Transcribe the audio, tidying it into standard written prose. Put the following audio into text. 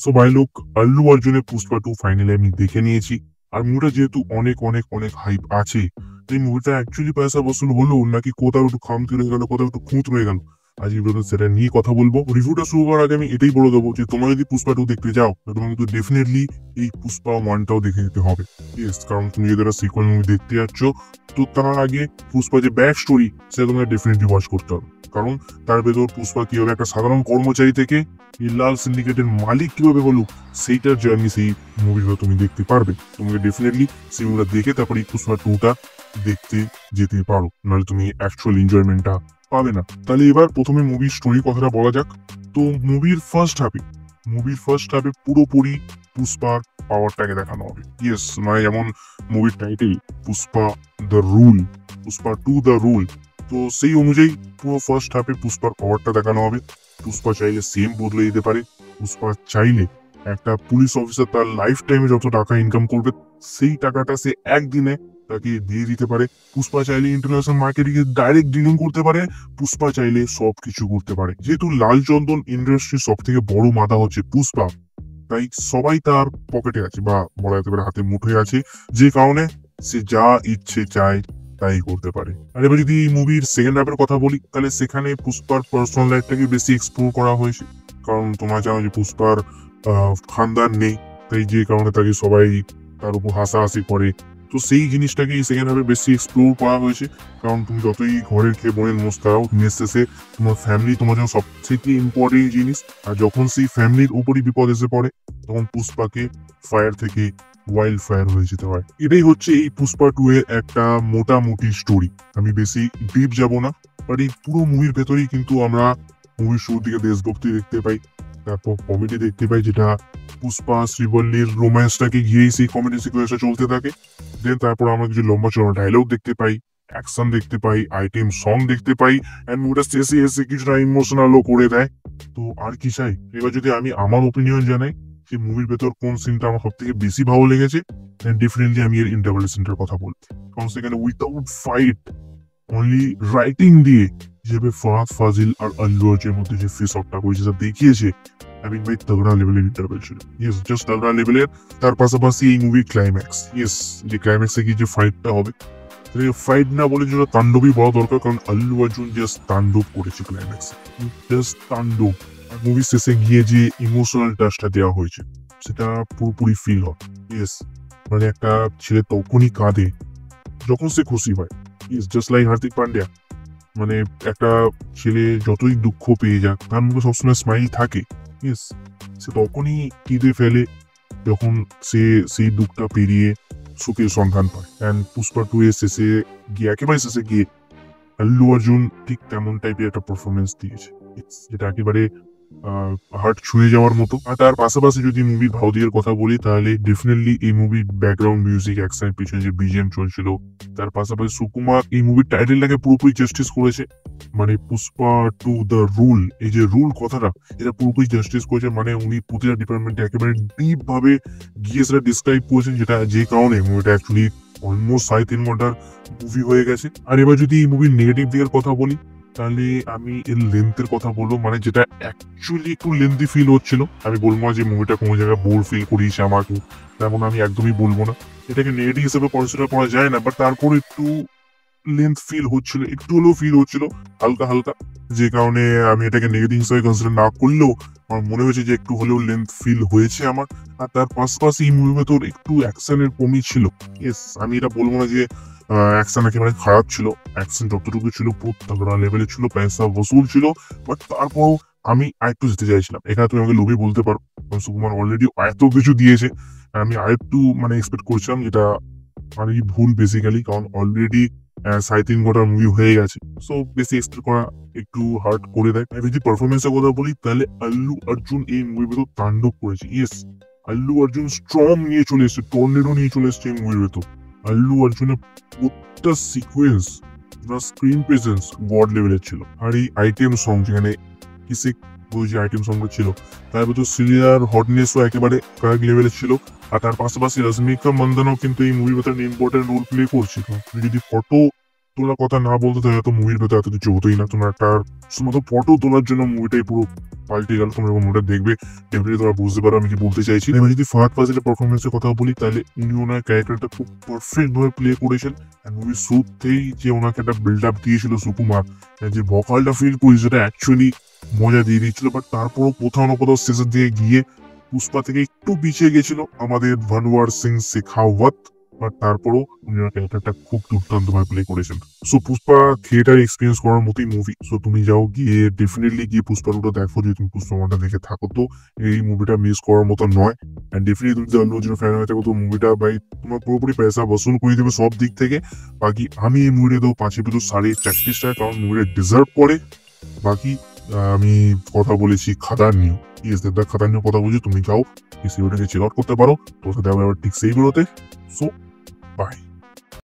So ভাই লোক, আল্লু অর্জুনের পুষ্পা 2 ফাইনালি আমি দেখে নিয়েছি। আর মুভিটা যেহেতু অনেক অনেক অনেক হাইপ আছে, এই মুভিটা অ্যাকচুয়ালি পয়সা বসুল হলো নাকি কোথাও একটু খামতি রয়ে গেল, কোথাও একটু খুঁত রয়ে গেল, আজ এই ভিডিওতে সেটা নিয়ে কথা বলবো। রিভিউটা শুরু করার আগে আমি এটাই বলে দেবো যে তোমরা যদি পুষ্পা 2 দেখতে যাও, তোমাকে কিন্তু ডেফিনেটলি এই পুষ্পা 1টাও দেখে নিতে হবে। ইয়েস, কারণ তুমি যদি একটা সিকুয়েল মুভি দেখতে যাচ্ছ, তো তার আগে পুষ্পা যে ব্যাক স্টোরি সেটা তোমাকে ডেফিনেটলি ওয়াচ করতে হবে। কারণ তার ভেতর পুষ্পা কিভাবে একটা সাধারণ কর্মচারী থেকে এই লাল সিন্ডিকেটের মালিক কিভাবে হলো, সেইটার জার্নি সেই মুভিটা তুমি দেখতে পারবে। তোমাকে ডেফিনেটলি সেই মুভিটা দেখে তারপরে পুষ্পা 2টা দেখতে যেতে পারো, নাহলে তুমি অ্যাকচুয়াল এনজয়মেন্টটা পাবে না। তাহলে এবার প্রথমে মুভির স্টোরি কথাটা বলা যাক। তো মুভির ফার্স্ট হাফে পুরোপুরি পুষ্পার পাওয়ারটাকে দেখানো হবে। ইয়েস, মানে যেমন মুভির title Pushpa the rule, Pushpa 2 the rule. তো সেই অনুযায়ী পুরো ফার্স্ট হাফে পুষ্পার পাওয়ারটা দেখানো হবে। পুষ্পা চাইলে সেম বদলে দিতে পারে। পুষ্পা চাইলে একটা পুলিশ অফিসার তার লাইফ টাইমে যত টাকা ইনকাম করবে, সেই টাকাটা সে একদিনে তাকে দিয়ে দিতে পারে। পুষ্পা চাইলে ইন্টারন্যাশনাল মার্কেটিংয়ে ডাইরেক্ট ডিলিং করতে পারে। পুষ্পা চাইলে সবকিছু করতে পারে। যেহেতু লাল চন্দন ইন্ডাস্ট্রির সব থেকে বড় মাথা হচ্ছে পুষ্পা, তাই সবাই তার পকেটে আছে, বা বলা যেতে পারে হাতে মুঠোয় আছে, যে কারণে সে যা ইচ্ছে চায় তাই করতে পারে। আর এবার যদি মুভির সেকেন্ড হাফের কথা বলি, তাহলে সেখানে পুষ্পার পার্সোনাল লাইফটাকে বেশি এক্সপ্লোর করা হয়েছে। কারণ তোমরা জানো যে পুষ্পার খানদান নেই, তাই যে কারণে তাকে সবাই তার উপর হাসাহাসি করে। তো সেই জিনিসটাকে এই সেকেন্ড হাফে বেশি এক্সপ্লোর করা হয়েছে। কারণ তুমি যতই ঘরের খেয়ে বোনের মোষ খাও, দিনের শেষে তোমার ফ্যামিলি তোমার জন্য সবথেকে ইম্পর্টেন্ট জিনিস। আর যখন সেই ফ্যামিলির উপরই বিপদ এসে পড়ে, তখন পুষ্পাকে ফায়ার থেকে ওয়াইল্ড ফায়ার হয়ে যেতে হয়। এটাই হচ্ছে এই পুষ্পা 2 এর একটা মোটামুটি স্টোরি। আমি বেশি ডিপ যাব না, বাট এই পুরো মুভির ভেতরেই কিন্তু আমরা মুভির শুরুর দিকে দেশভক্তি দেখতে পাই, তারপর কমেডি দেখতে পাই, যেটা পুষ্পা শ্রীবল্লীর রোম্যান্সটাকে ঘিরেই সেই কমেডি সিকুয়েন্সটা চলতে থাকে। দেন তারপর আমরা কিছু লম্বা চড়া ডায়লগ দেখতে পাই, অ্যাকশন দেখতে পাই, আইটেম সং দেখতে পাই, এন্ড মুভিটা শেষে এসে কিছুটা ইমোশনালও করে দেয়। তো আর কি চাই। এবার যদি আমি আমার ওপিনিয়ন জানাই যে মুভির ভেতর কোন সিনটা আমার সব থেকে বেশি ভালো লেগেছে, দেন ডেফিনেটলি আমি এর ইন্টারভেল সিনটার কথা বলছি। কারণ সেখানে উইথাউট ফাইট, অনলি রাইটিং দিয়ে যেভাবে ফাহাদ ফাজিল আর আল্লু অর্জুনের মধ্যে যে ফেস অফটা করেছে, যা দেখিয়েছে, আমি ভাই তগড়া লেভেলের ইন্টারভেল ছিল। ইয়েস, জাস্ট তগড়া লেভেলের। তার পাশাপাশি এই মুভির ক্লাইম্যাক্স, ইয়েস, যে ক্লাইম্যাক্সে গিয়ে যে ফাইটটা হবে, ফাইট না বলে যেটা তাণ্ডবই বলা দরকার। কারণ আল্লু অর্জুন জাস্ট তাণ্ডব করেছে ক্লাইম্যাক্সে, জাস্ট তাণ্ডব। আর মুভির শেষে গিয়ে যে ইমোশনাল টাচটা দেওয়া হয়েছে, সেটা পুরোপুরি ফিল হয়। ইয়েস, মানে একটা ছেলে তখনই কাঁদে যখন সে খুশি হয়। Yes, just like Hardik Pandya. মানে একটা ছেলে যতই দুঃখ পেয়ে যাক, তার মুখে সবসময় স্মাইল থাকে। ইয়েস, সে তখনই কেঁদে ফেলে যখন সে সেই দুঃখটা পেরিয়ে সুখের সন্ধান পায়। অ্যান্ড পুষ্পা 2 এর শেষে গিয়ে, একেবারে শেষে গিয়ে, আল্লু অর্জুন ঠিক তেমন টাইপের একটা পারফরমেন্স দিয়েছে, যেটা একেবারে হার্ট ছুঁয়ে যাওয়ার মতো। আর তার পাশাপাশি যদি মুভির ভাউদিয়ার কথা বলি, তাহলে ডেফিনেটলি এই মুভির ব্যাকগ্রাউন্ড মিউজিক, অ্যাকশনের পিছনে যে বিজিএম চলছিল, তার পাশাপাশি সুকুমার এই মুভির টাইটেলটাকে পুরোপুরি জাস্টিস করেছে। মানে পুষ্পা 2 দ্য রুল, এই যে রুল কথাটা, এটা পুরোপুরি জাস্টিস করেছে। মানে উনি প্রতিটা ডিপার্টমেন্টে একেবারে ডিপ ভাবে গিয়ে সেটা ডিসক্রাইব করেছেন, যেটা যে কারণে মুভিটা অ্যাকচুয়ালি অলমোস্ট 3.5 ঘন্টার মুভি হয়ে গেছে। আর এবার যদি এই মুভির নেগেটিভ দিকের কথা বলি, তাহলে আমি এর লেন্থের কথা বলবো। মানে যেটা অ্যাকচুয়ালি একটু লেন্থি ফিল হচ্ছিল। আমি বলবো না যে মুভিটা কোনো জায়গায় বোর ফিল করিয়েছে আমাকে, তেমন আমি একদমই বলবো না। এটাকে নেগেটিভ হিসেবে কনসিডার করা যায় না, বাট তারপর একটু লেন্থ ফিল হচ্ছিল, একটু হলেও ফিল হচ্ছিল হালকা হালকা, যে কারণে আমি এটাকে নেগেটিভ হিসেবে কনসিডার না করলেও আমার মনে হয়েছে যে একটু হলেও লেন্থ ফিল হয়েছে আমার। আর তার পাশাপাশি এই মুভির ভেতর একটু অ্যাকশনের কমই ছিল। ইয়েস, আমি এটা বলবো না যে অ্যাকশন একেবারে খারাপ ছিল। অ্যাকশন যতটুকু ছিল পুরো তগড়া লেভেলে ছিল, পয়সা বসুল ছিল। বাট তারপরও আমি আরেকটু যেতে চাইছিলাম। এখানে তুমি আমাকে লোভে বলতে পারো, কারণ সুকুমার অলরেডি এত কিছু দিয়েছে, আমি আরেকটু মানে এক্সপেক্ট করছিলাম, যেটা মানে ভুল বেসিক্যালি। কারণ অলরেডি 3.5 ঘন্টার মুভি হয়ে গেছে, সো বেশি এক্সপেক্ট করা একটু হার্ড করে দেয়। আমি যদি পারফরমেন্সের কথা বলি, তাহলে আল্লু অর্জুন এই মুভির ভেতর তাণ্ডব করেছে। ইয়েস, আল্লু অর্জুন স্ট্রং নিয়ে চলে এসছে, টর্নেডো নিয়ে চলে এসছে এই মুভির ভেতর। আল্লু অর্জুনের প্রত্যেকটা সিকুয়েন্স, স্ক্রিন প্রেজেন্স গড লেভেলের ছিল। আর এই আইটেম সং, যেখানে কিসে যে আইটেম সংগুলো ছিল, তার ভেতর সিরিয়ার হটনেসও একেবারে কয়েক লেভেলের ছিল। আর তার পাশাপাশি রশ্মিকা মন্দানাও কিন্তু এই মুভির ভেতরে ইম্পর্টেন্ট রোল প্লে করছিল। তুমি যদি ফটো তোলার কথা না বলতে তাহলে তো মুভির ভেতরে এত কিছু হতোই না। তোমার একটা শুধুমাত্র ফটো তোলার জন্য মুভিটাই পুরো পাল্টে গেল। তোমরা মুভিটা দেখবে ডেফিনেটলি তোমরা বুঝতে পারো আমি কি বলতে চাইছি। এবার যদি ফাহাদ ফাজিলের পারফরমেন্সের কথা বলি তাহলে উনি ওনার ক্যারেক্টারটা খুব পারফেক্ট ভাবে প্লে করেছেন। মুভির শুরুতেই যে ওনাকে একটা বিল্ড আপ দিয়েছিল সুকুমার, যে ভকালটা ফিল করি যেটা অ্যাকচুয়ালি মজা দিয়ে দিচ্ছিল। বাট তারপরও কোথাও না কোথাও শেষের দিকে গিয়ে পুষ্পা থেকে একটু পিছিয়ে গেছিল আমাদের ভানুয়ার সিং শেখাওয়াত। বাট তারপরও উনি ওনার ক্যারেক্টারটা খুব দুর্দান্ত ভাবে প্লে করেছেন। সো পুষ্পা থিয়েটার এক্সপিরিয়েন্স করার মতোই মুভি। সো তুমি যাও গিয়ে ডেফিনেটলি গিয়ে পুষ্পা টুটা দেখো। যদি তুমি পুষ্পা ওয়ানটা দেখে থাকো তো এই মুভিটা মিস করার মতো নয়। এন্ড ডেফিনেটলি তুমি যদি আল্লু অর্জুনের ফ্যান হয়ে থাকো তো মুভিটা ভাই তোমার পুরোপুরি পয়সা বসুল করে দেবে সব দিক থেকে। বাকি আমি এই মুভিটা দেবো 5 সাড়ে 4 স্টার, কারণ মুভিটা ডিজার্ভ করে। বাকি আমি কথা বলেছি খাদান নিয়ে, ইয়েস দেবদা খাদান নিয়ে কথা বলছি। তুমি যাও এই সিরিজটাকে চেক আউট করতে পারো। তোর সাথে আবার ঠিক সেই বেরোতে। So by.